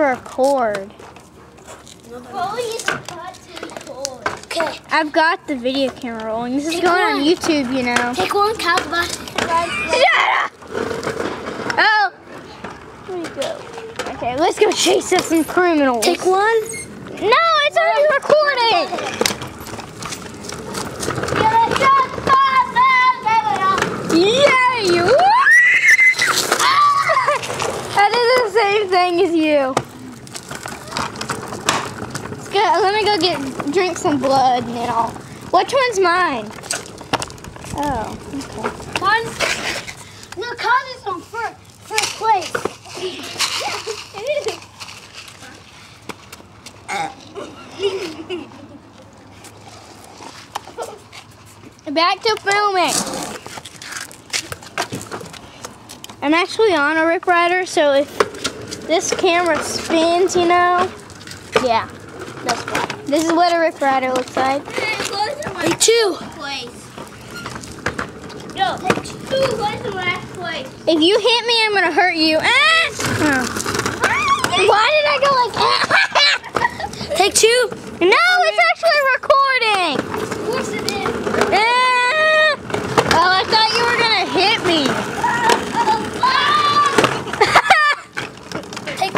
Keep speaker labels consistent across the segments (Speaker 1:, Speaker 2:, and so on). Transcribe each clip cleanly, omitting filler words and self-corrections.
Speaker 1: record.
Speaker 2: Okay.
Speaker 1: I've got the video camera rolling. This is going on YouTube, you know.
Speaker 2: Take one, count by.
Speaker 1: Shut up! Oh! Here we go. Okay, let's go chase up some criminals.
Speaker 2: Take one.
Speaker 1: No, it's already recording! Yay! Woo! I did the same thing as you. Let me go drink some blood and then I'll. Which one's mine? Oh, okay.
Speaker 2: Mine's. No, Kyle is on first place.
Speaker 1: Back to filming. I'm actually on a Rip Rider, so if this camera spins, you know, yeah, that's why. This is what a Rip Rider looks like.
Speaker 2: Take two.
Speaker 3: No, take two. What's in last place?
Speaker 1: If you hit me, I'm gonna hurt you. Why did I go like?
Speaker 2: Take two.
Speaker 1: No, it's actually recording.
Speaker 3: Of course it is.
Speaker 1: Oh, I thought you were gonna hit me.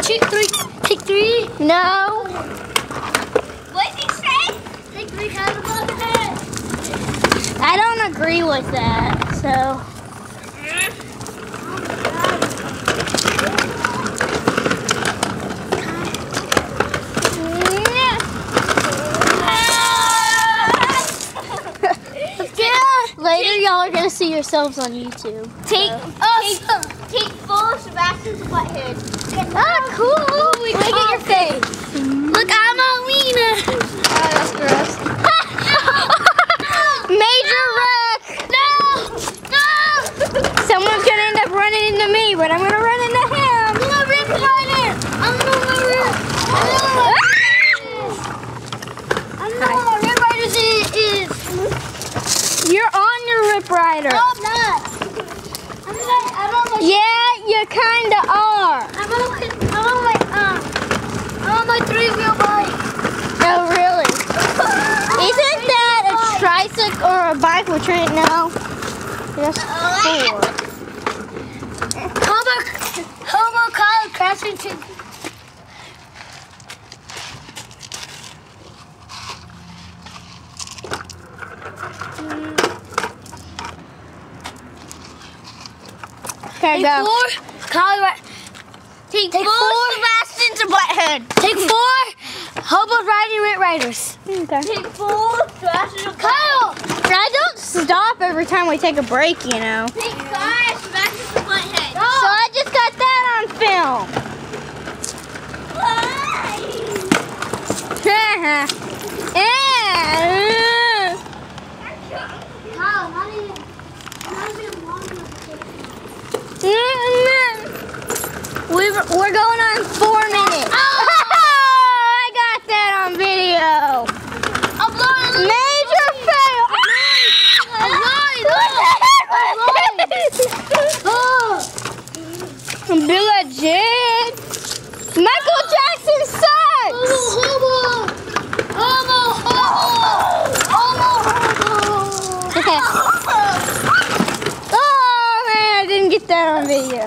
Speaker 2: Take three. Take three.
Speaker 1: No.
Speaker 3: What did he say?
Speaker 2: Take three. Count above the head.
Speaker 1: I don't agree with that, so. Later, y'all are gonna see yourselves on YouTube.
Speaker 3: Take full Sebastian's butthead.
Speaker 1: Oh, cool! Look at your face.
Speaker 2: Look, I'm a wiener.
Speaker 1: Oh, that's gross. Major wreck!
Speaker 2: No.
Speaker 1: Someone's gonna end up running into me, but I'm gonna run into him.
Speaker 2: I'm a Rip Rider. I'm not a Rip. I don't know what Rip Riders is.
Speaker 1: You're on your Rip Rider.
Speaker 2: No, I'm not. I'm on my.
Speaker 1: Yeah, you kinda are.
Speaker 2: I'm on my three-wheel bike.
Speaker 1: Oh, really? Isn't that a tricycle or a bike? Which right now, just four.
Speaker 2: How about Kyle crashing to?
Speaker 1: Okay,
Speaker 2: Take
Speaker 1: go.
Speaker 2: four. Kyle,
Speaker 3: Take
Speaker 2: four.
Speaker 3: Sebastian's butthead.
Speaker 2: Take four. How about riding Rip Riders?
Speaker 1: Okay.
Speaker 3: Take full Sebastian's
Speaker 2: Kyle.
Speaker 1: I don't stop every time we take a break, you know.
Speaker 3: Take five Sebastian's butthead.
Speaker 1: So I just got that on film.
Speaker 2: Kyle,
Speaker 1: We're going on 4 minutes. Oh, I got that on video. Major fail. Be legit. Michael Jackson sucks. Oh man, I didn't get that on video.